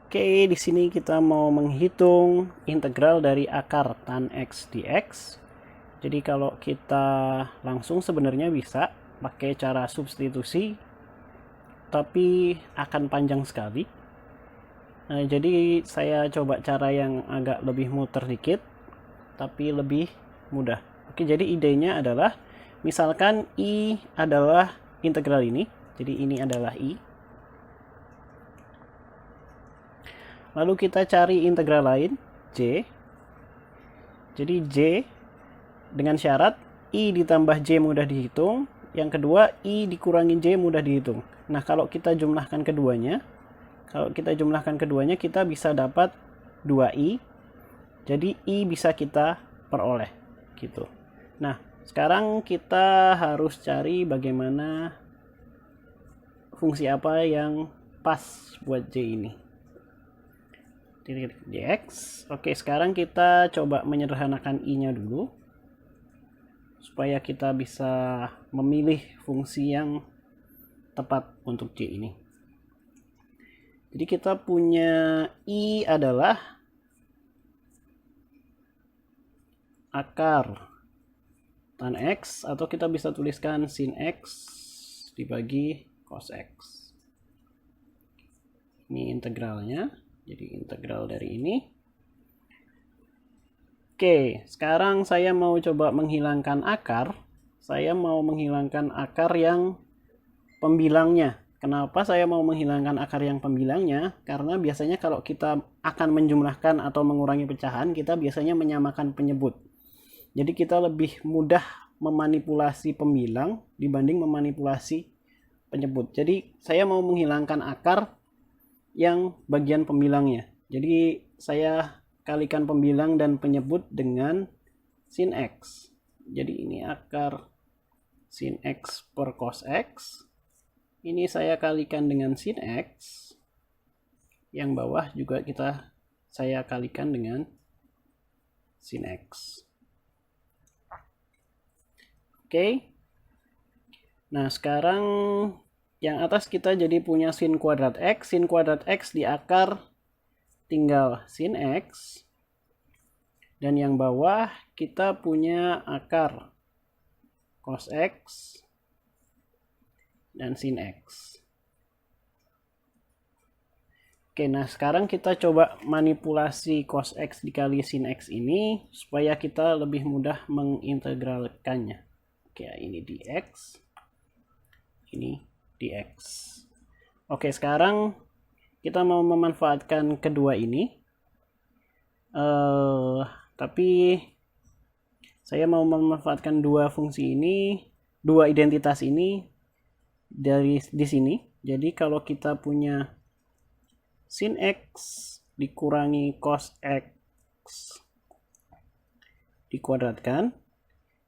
Oke, di sini kita mau menghitung integral dari akar tan X dx. Jadi kalau kita langsung sebenarnya bisa pakai cara substitusi, tapi akan panjang sekali. Nah, jadi saya coba cara yang agak lebih muter dikit, tapi lebih mudah. Oke, jadi idenya adalah, misalkan I adalah integral ini, jadi ini adalah I. Lalu kita cari integral lain, J. Jadi J dengan syarat I ditambah J mudah dihitung. Yang kedua, I dikurangi J mudah dihitung. Nah, kalau kita jumlahkan keduanya, kita bisa dapat 2I. Jadi I bisa kita peroleh gitu. Nah, sekarang kita harus cari bagaimana fungsi apa yang pas buat J ini. Dx. Oke, sekarang kita coba menyederhanakan I-nya dulu supaya kita bisa memilih fungsi yang tepat untuk J ini. Jadi kita punya I adalah akar tan X, atau kita bisa tuliskan sin X dibagi cos X. Ini integralnya, jadi integral dari ini. Oke, sekarang saya mau coba menghilangkan akar. Saya mau menghilangkan akar yang pembilangnya. Kenapa saya mau menghilangkan akar yang pembilangnya? Karena biasanya kalau kita akan menjumlahkan atau mengurangi pecahan, kita biasanya menyamakan penyebut. Jadi kita lebih mudah memanipulasi pembilang dibanding memanipulasi penyebut. Jadi saya mau menghilangkan akar yang bagian pembilangnya. Jadi saya kalikan pembilang dan penyebut dengan sin X. Jadi ini akar sin X per cos X. Ini saya kalikan dengan sin X. Yang bawah juga saya kalikan dengan sin X. Oke. Nah, sekarang yang atas kita jadi punya sin kuadrat X. Sin kuadrat X di akar tinggal sin X. Dan yang bawah kita punya akar cos X dan sin X. Oke, nah sekarang kita coba manipulasi cos X dikali sin X ini supaya kita lebih mudah mengintegralkannya. Oke, ini dx, ini dx. Oke, sekarang kita mau memanfaatkan kedua ini. Tapi saya mau memanfaatkan dua fungsi ini, dua identitas ini di sini. Jadi kalau kita punya sin X dikurangi cos X dikuadratkan,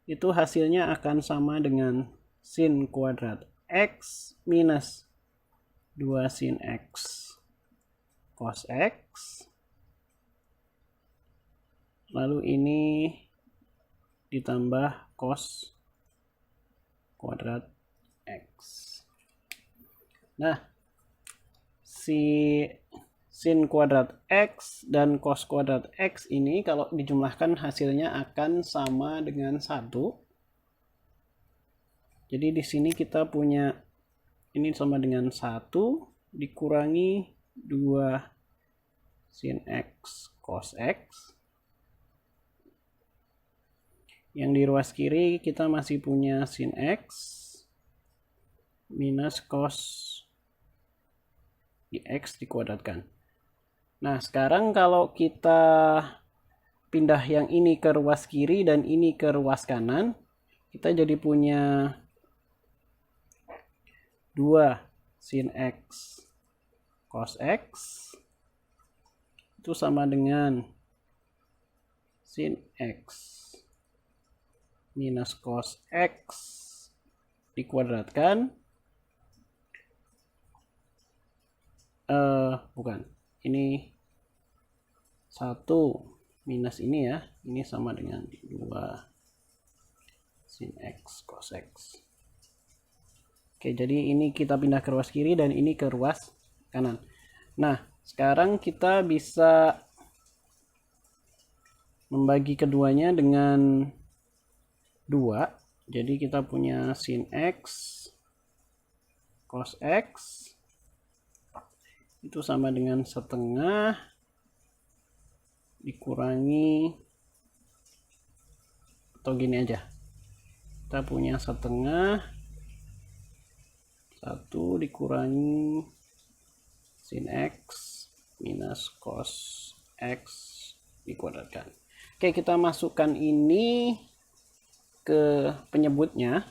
itu hasilnya akan sama dengan sin kuadrat X minus 2 sin X cos X. Lalu ini ditambah cos kuadrat X. Nah, si sin kuadrat X dan cos kuadrat X ini kalau dijumlahkan hasilnya akan sama dengan 1. Jadi di sini kita punya ini sama dengan 1 dikurangi 2 sin X cos X. Yang di ruas kiri kita masih punya sin X minus cos X dikuadratkan. Nah, sekarang kalau kita pindah yang ini ke ruas kiri dan ini ke ruas kanan, kita jadi punya 2 sin X cos X itu sama dengan sin X minus cos X dikuadratkan. Bukan, ini 1 minus ini ya, ini sama dengan 2 sin X cos X. Oke, jadi ini kita pindah ke ruas kiri dan ini ke ruas kanan. Nah, Sekarang kita bisa membagi keduanya dengan 2. Jadi kita punya sin X cos X itu sama dengan setengah dikurangi, atau gini aja, kita punya setengah 1 dikurangi sin X minus cos X dikuadratkan. Oke, kita masukkan ini ke penyebutnya.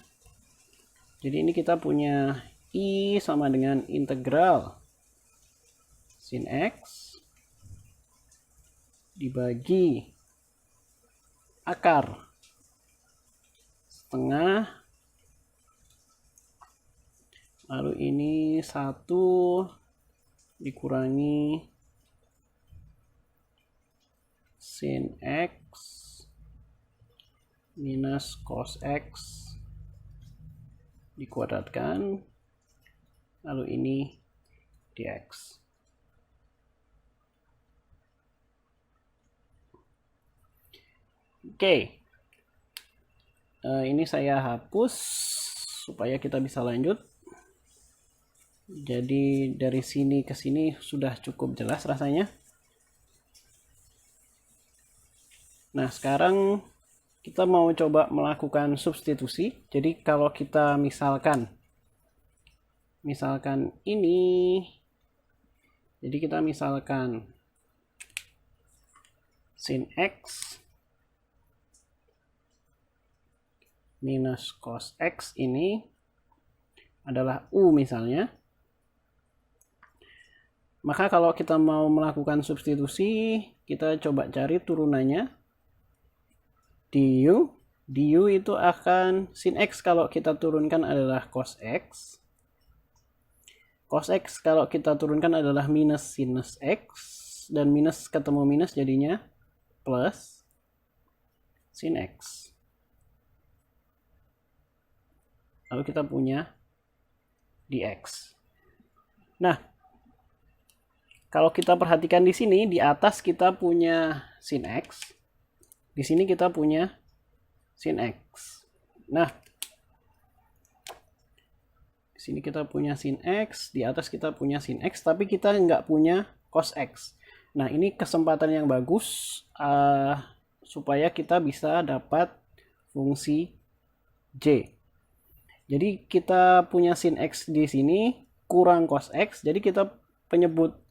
Jadi ini kita punya I sama dengan integral sin X dibagi akar setengah, lalu ini 1 dikurangi sin X minus cos X dikuadratkan, lalu ini dx. Oke, ini saya hapus supaya kita bisa lanjut. Jadi dari sini ke sini sudah cukup jelas rasanya. Nah, sekarang kita mau coba melakukan substitusi. Jadi kalau kita misalkan ini, jadi kita misalkan sin X minus cos X ini adalah U misalnya. Maka kalau kita mau melakukan substitusi, kita coba cari turunannya. Du itu akan sin X kalau kita turunkan adalah cos X. Cos X kalau kita turunkan adalah minus sinus X. Dan minus ketemu minus jadinya plus sin X. Lalu kita punya dx. Nah, kalau kita perhatikan di sini, di atas kita punya sin X. Di sini kita punya sin X. Nah, di sini kita punya sin X, di atas kita punya sin X, tapi kita nggak punya cos X. Nah, ini kesempatan yang bagus supaya kita bisa dapat fungsi J. Jadi kita punya sin X di sini kurang cos X, jadi kita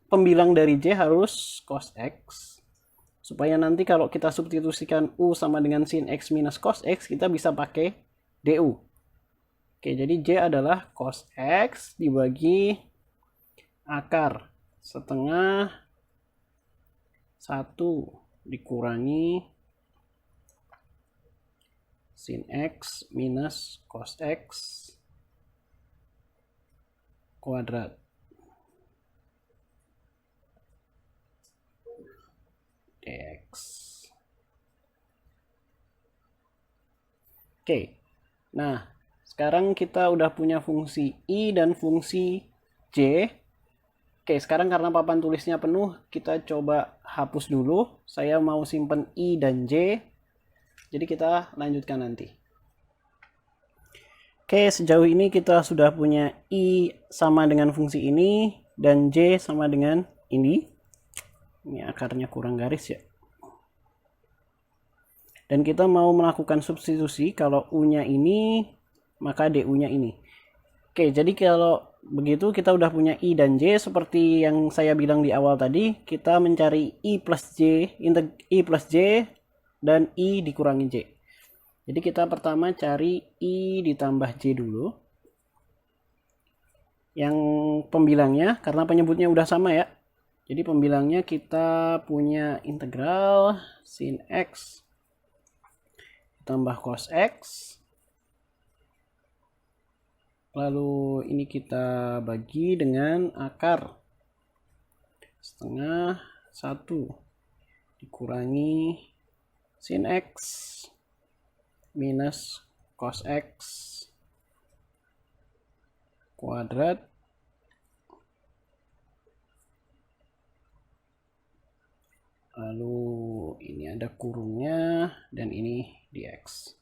pembilang dari J harus cos X. Supaya nanti kalau kita substitusikan U sama dengan sin X minus cos X, kita bisa pakai DU. Oke, jadi J adalah cos X dibagi akar setengah 1 dikurangi sin X minus cos X kuadrat. Dx. Oke, nah sekarang kita udah punya fungsi I dan fungsi J. Oke, sekarang karena papan tulisnya penuh, kita coba hapus dulu. Saya mau simpen I dan J, jadi kita lanjutkan nanti. Oke, sejauh ini kita sudah punya I sama dengan fungsi ini dan J sama dengan ini. Ini akarnya kurang garis ya. Dan kita mau melakukan substitusi. Kalau U-nya ini, maka DU-nya ini. Oke, jadi kalau begitu kita udah punya I dan J. Seperti yang saya bilang di awal tadi, kita mencari I plus J dan I dikurangi J. Jadi kita pertama cari I ditambah J dulu. Yang pembilangnya, karena penyebutnya udah sama ya. Jadi pembilangnya kita punya integral sin X tambah cos X. Lalu ini kita bagi dengan akar setengah 1 dikurangi sin X minus cos X kuadrat lalu ini ada kurungnya, dan ini dx.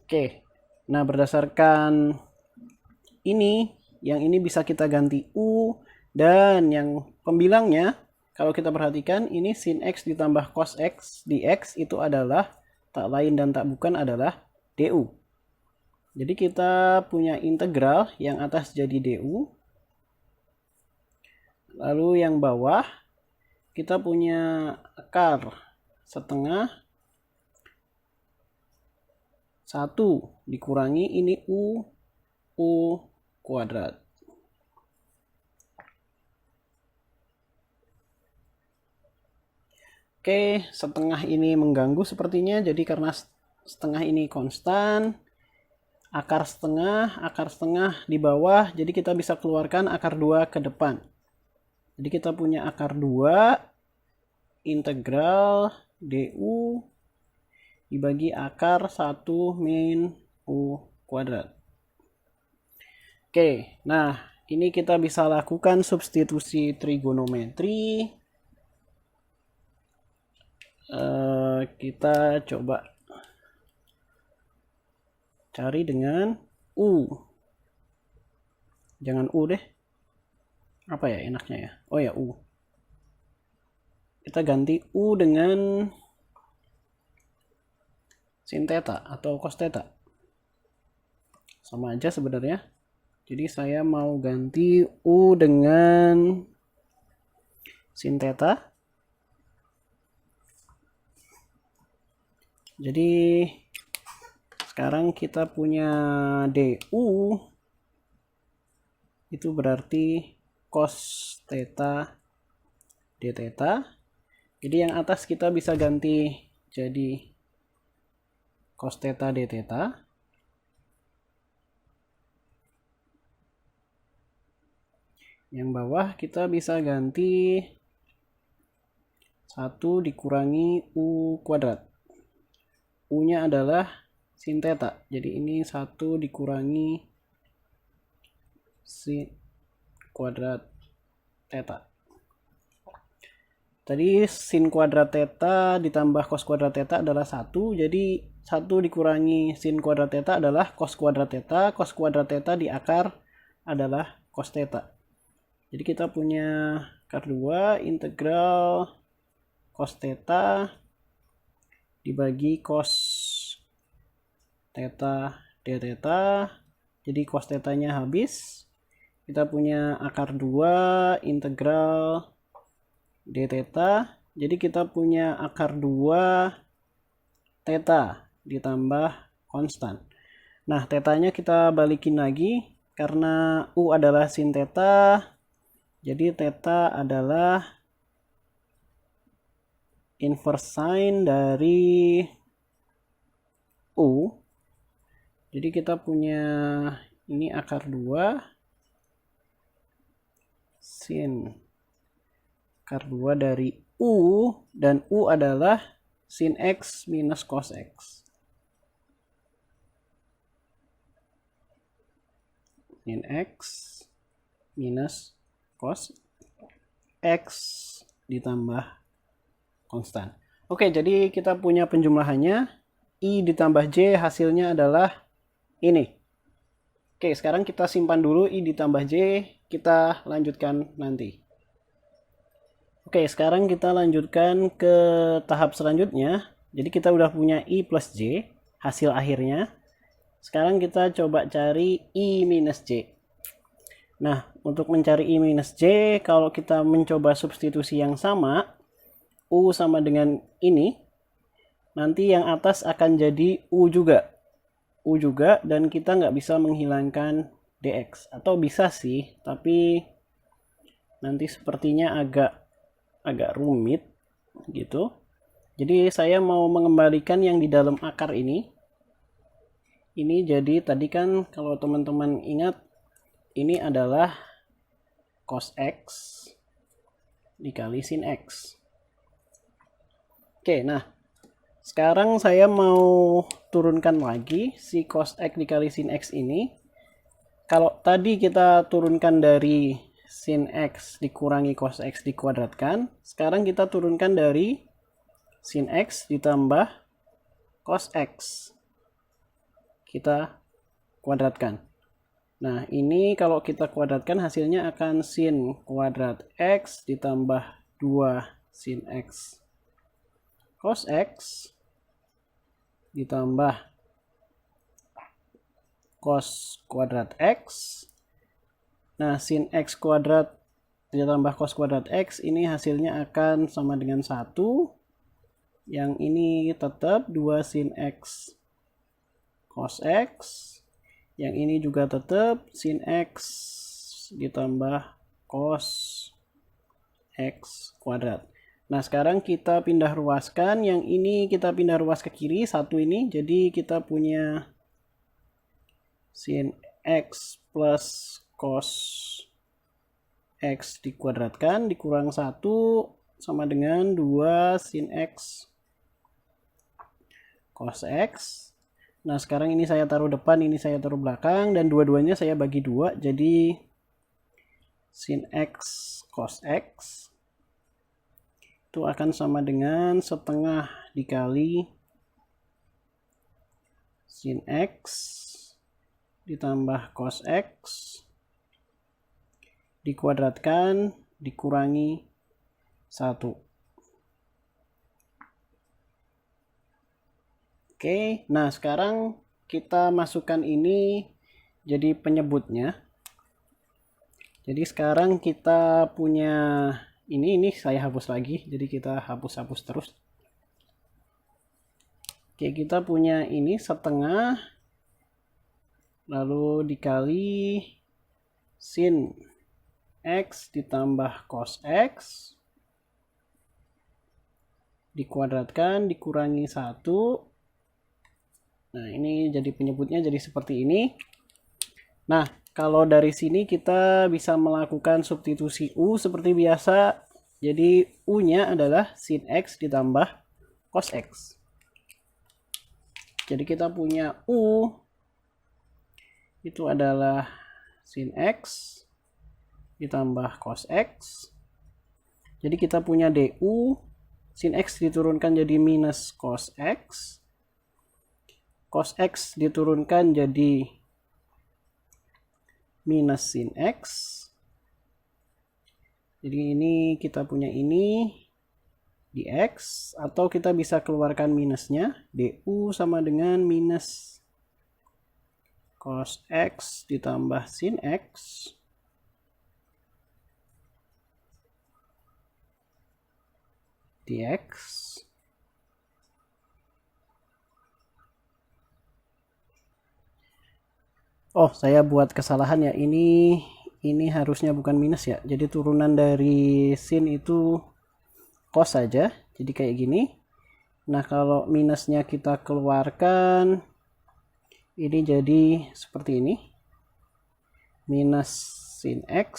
Oke, nah berdasarkan ini, yang ini bisa kita ganti u, dan yang pembilangnya, kalau kita perhatikan, ini sin x ditambah cos x dx itu adalah tak lain dan tak bukan adalah du. Jadi kita punya integral, yang atas jadi du, lalu yang bawah kita punya akar setengah 1 dikurangi ini u kuadrat. Oke, setengah ini mengganggu sepertinya, jadi karena setengah ini konstan, akar setengah di bawah, jadi kita bisa keluarkan akar 2 ke depan. Jadi kita punya akar 2 integral du dibagi akar 1 min u kuadrat. Oke, nah ini kita bisa lakukan substitusi trigonometri. Kita coba cari dengan u. Jangan u deh. Apa ya enaknya ya? Oh ya, u. Kita ganti u dengan sin theta atau cos theta. Sama aja sebenarnya. Jadi saya mau ganti u dengan sin theta. Jadi sekarang kita punya du itu berarti cos theta d theta. Jadi yang atas kita bisa ganti jadi cos theta d theta. Yang bawah kita bisa ganti 1 dikurangi u kuadrat. U-nya adalah sin theta. Jadi ini 1 dikurangi sin kuadrat theta. Tadi sin kuadrat theta ditambah cos kuadrat theta adalah 1. Jadi 1 dikurangi sin kuadrat theta adalah cos kuadrat theta. Cos kuadrat theta di akar adalah cos theta. Jadi kita punya akar 2 integral cos theta dibagi cos theta d theta. Jadi cos theta-nya habis. Kita punya akar 2 integral d theta. Jadi kita punya akar 2 theta ditambah konstan. Nah, theta-nya kita balikin lagi karena u adalah sin theta. Jadi theta adalah inverse sine dari u. Jadi kita punya ini akar 2 sin akar 2 dari u, dan u adalah sin x minus cos x. Sin x minus cos x ditambah konstan. Oke, jadi kita punya penjumlahannya. I ditambah J hasilnya adalah ini. Oke, sekarang kita simpan dulu I ditambah J. Kita lanjutkan nanti. Oke, sekarang kita lanjutkan ke tahap selanjutnya. Jadi kita udah punya I plus J, hasil akhirnya. Sekarang kita coba cari I minus J. Nah, untuk mencari I minus J, kalau kita mencoba substitusi yang sama, U sama dengan ini, nanti yang atas akan jadi U juga. U juga, dan kita nggak bisa menghilangkan dx. Atau bisa sih, tapi nanti sepertinya agak rumit gitu. Jadi saya mau mengembalikan yang di dalam akar ini. Ini jadi tadi kan kalau teman-teman ingat, ini adalah cos x dikali sin x. Oke, nah sekarang saya mau turunkan lagi si cos x dikali sin x ini. Kalau tadi kita turunkan dari sin X dikurangi cos X dikuadratkan. Sekarang kita turunkan dari sin X ditambah cos X. Kita kuadratkan. Nah, ini kalau kita kuadratkan hasilnya akan sin kuadrat X ditambah 2 sin X cos X ditambah cos kuadrat X. Nah, sin X kuadrat ditambah cos kuadrat X ini hasilnya akan sama dengan 1. Yang ini tetap 2 sin X cos X. Yang ini juga tetap sin X ditambah cos X kuadrat. Nah, sekarang kita pindah ruaskan. Yang ini kita pindah ruas ke kiri, satu ini. Jadi kita punya sin X plus cos X dikuadratkan dikurang 1 sama dengan 2 sin X cos X. Nah, sekarang ini saya taruh depan, ini saya taruh belakang, dan dua-duanya saya bagi 2. Jadi sin X cos X itu akan sama dengan setengah dikali sin X ditambah cos X dikuadratkan dikurangi 1. Oke, nah sekarang kita masukkan ini jadi penyebutnya. Jadi sekarang kita punya ini saya hapus lagi, jadi kita hapus-hapus terus. Oke, kita punya ini setengah lalu dikali sin X ditambah cos X dikuadratkan dikurangi 1. Nah, ini jadi penyebutnya jadi seperti ini. Nah, kalau dari sini kita bisa melakukan substitusi U seperti biasa. Jadi U-nya adalah sin X ditambah cos X. Jadi kita punya U itu adalah sin X ditambah cos X. Jadi kita punya DU, sin X diturunkan jadi minus cos X. Cos X diturunkan jadi minus sin X. Jadi ini kita punya ini di X, atau kita bisa keluarkan minusnya. DU sama dengan minus cos X ditambah sin X dx. Oh, saya buat kesalahan ya. Ini harusnya bukan minus ya. Jadi turunan dari sin itu cos saja. Jadi kayak gini. Nah, kalau minusnya kita keluarkan, ini jadi seperti ini. Minus sin X.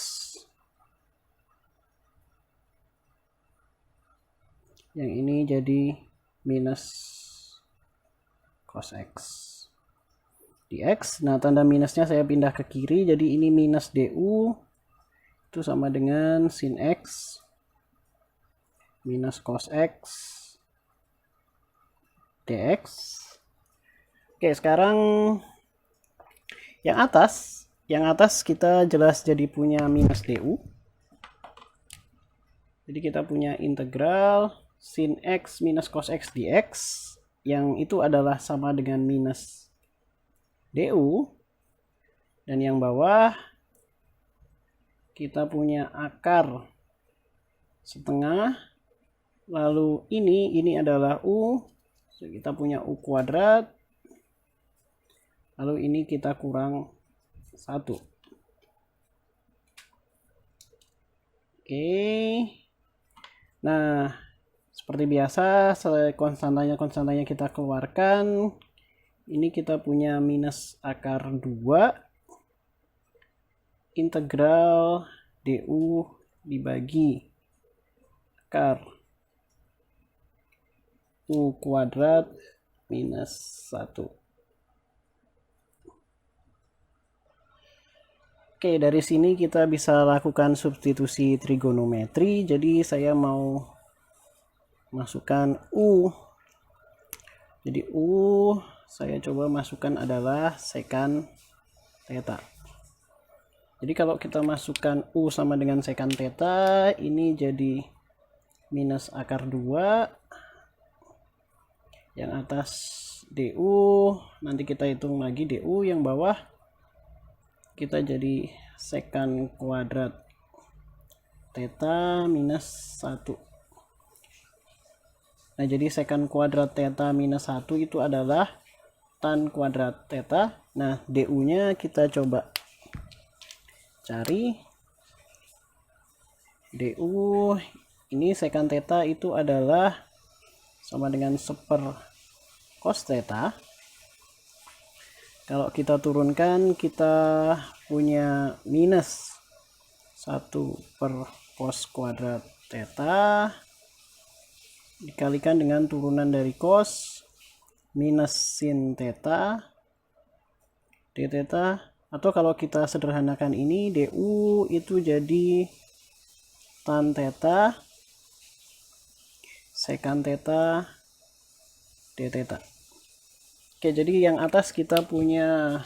Yang ini jadi minus cos X dx. Nah, tanda minusnya saya pindah ke kiri, jadi ini minus du itu sama dengan sin X minus cos X dx. Oke, sekarang yang atas kita jelas jadi punya minus du. Jadi kita punya integral sin X minus cos X dx, yang itu adalah sama dengan minus du. Dan yang bawah kita punya akar setengah, lalu ini adalah u, so, kita punya u kuadrat, lalu ini kita kurang 1. Oke, nah seperti biasa konstantanya kita keluarkan. Ini kita punya minus akar 2 integral du dibagi akar u kuadrat minus 1. Oke, dari sini kita bisa lakukan substitusi trigonometri. Jadi saya mau masukkan U. Jadi U saya coba masukkan adalah secant theta. Jadi kalau kita masukkan U sama dengan secant theta, ini jadi minus akar 2. Yang atas DU, nanti kita hitung lagi DU, yang bawah kita jadi secant kuadrat theta minus 1. Nah, jadi secant kuadrat theta minus 1 itu adalah tan kuadrat theta. Nah, DU-nya kita coba cari. DU ini secant theta itu adalah sama dengan 1/, cos theta. Kalau kita turunkan, kita punya minus 1/, cos kuadrat theta dikalikan dengan turunan dari cos minus sin theta d theta, atau kalau kita sederhanakan ini, DU itu jadi tan theta secant theta d theta. Oke, jadi yang atas kita punya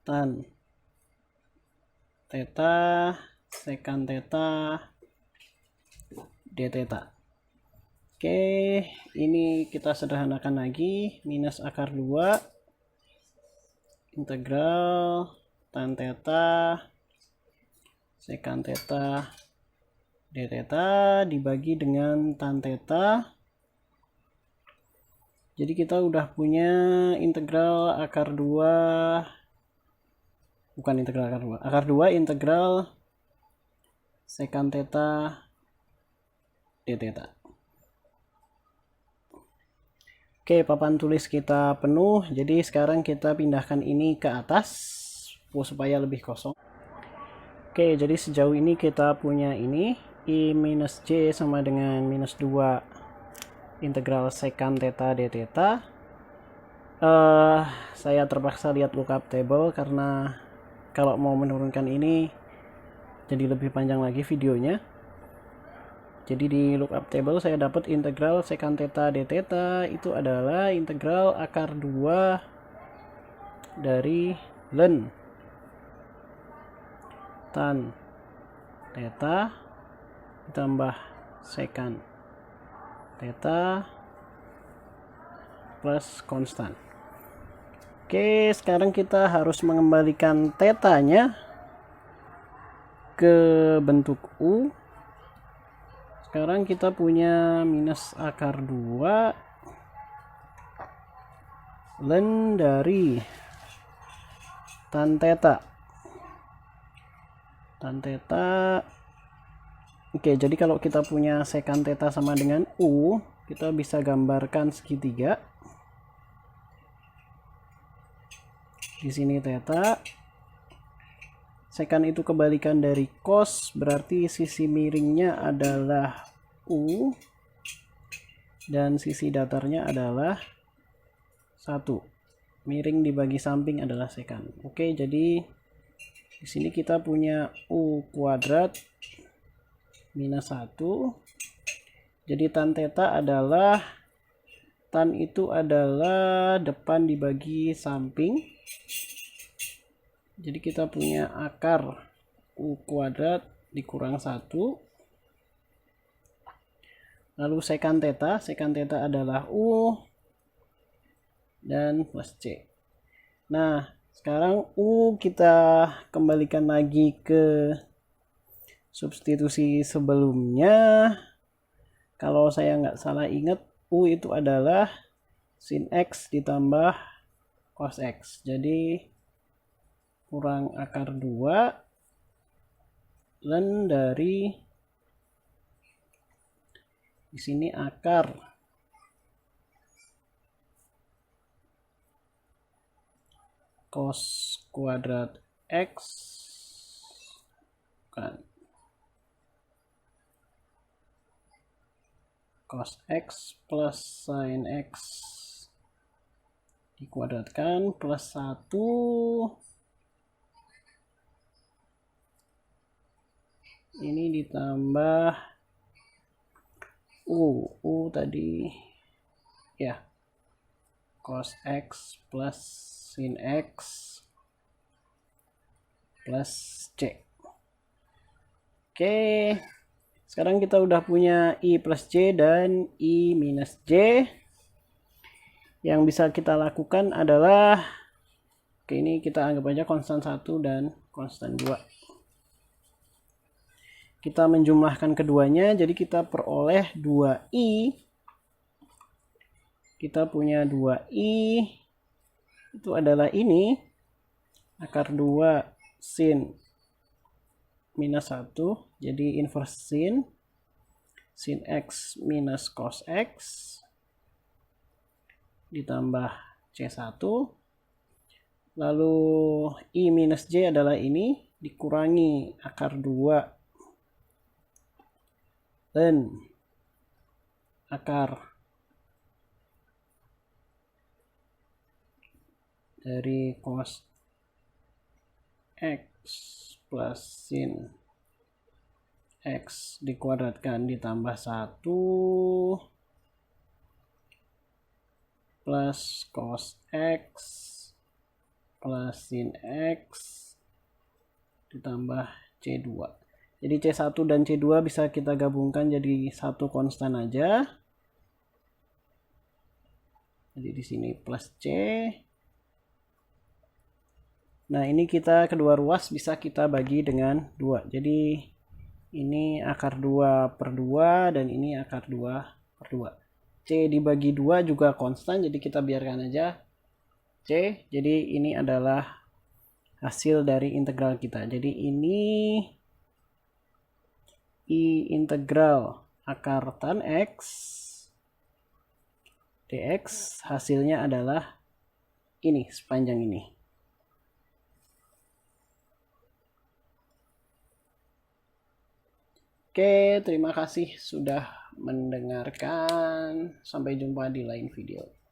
tan theta secant theta d theta. Oke, ini kita sederhanakan lagi, minus akar 2 integral tan theta secant theta d theta dibagi dengan tan theta. Jadi kita udah punya integral akar 2, bukan integral akar 2 integral secant theta d theta. Oke, papan tulis kita penuh, jadi sekarang kita pindahkan ini ke atas supaya lebih kosong. Oke, jadi sejauh ini kita punya ini I minus J sama dengan minus 2 integral secant theta d theta. Saya terpaksa lihat lookup table karena kalau mau menurunkan ini jadi lebih panjang lagi videonya. Jadi di lookup table saya dapat integral secant theta d theta itu adalah integral akar 2 dari ln tan theta ditambah secant theta plus konstan. Oke, sekarang kita harus mengembalikan tetanya ke bentuk U. Sekarang kita punya minus akar 2 ln dari tan theta. Oke, jadi kalau kita punya secant theta sama dengan U, kita bisa gambarkan segitiga. Di sini theta. Secant itu kebalikan dari cos, berarti sisi miringnya adalah U dan sisi datarnya adalah 1. Miring dibagi samping adalah secant. Oke, jadi di sini kita punya U kuadrat minus 1. Jadi tan theta adalah, tan itu adalah depan dibagi samping. Jadi kita punya akar U kuadrat dikurang 1. Lalu secant theta adalah U dan plus C. Nah, sekarang U kita kembalikan lagi ke substitusi sebelumnya. Kalau saya nggak salah ingat, U itu adalah sin X ditambah cos X. Jadi kurang akar 2 ln dari, di sini akar cos kuadrat X, bukan, cos X plus sin X dikuadratkan plus 1 ini ditambah U tadi ya, cos X plus sin X plus C. Oke, sekarang kita udah punya I plus J dan I minus J. Yang bisa kita lakukan adalah, oke, ini kita anggap aja konstan 1 dan konstan 2. Kita menjumlahkan keduanya, jadi kita peroleh 2i. Kita punya 2i, itu adalah ini, akar 2 sin minus 1, jadi inverse sin X minus cos X, ditambah C1. Lalu I minus J adalah ini, dikurangi akar 2 dan akar dari cos X plus sin X dikuadratkan ditambah 1 plus cos X plus sin X ditambah C2. Jadi C1 dan C2 bisa kita gabungkan jadi satu konstan aja. Jadi di sini plus C. Nah, ini kita kedua ruas bisa kita bagi dengan 2. Jadi ini akar 2 per 2 dan ini akar 2 per 2. C dibagi 2 juga konstan, jadi kita biarkan aja C. Jadi ini adalah hasil dari integral kita. Jadi ini I integral akar tan X dx, hasilnya adalah ini, sepanjang ini. Oke, terima kasih sudah mendengarkan. Sampai jumpa di lain video.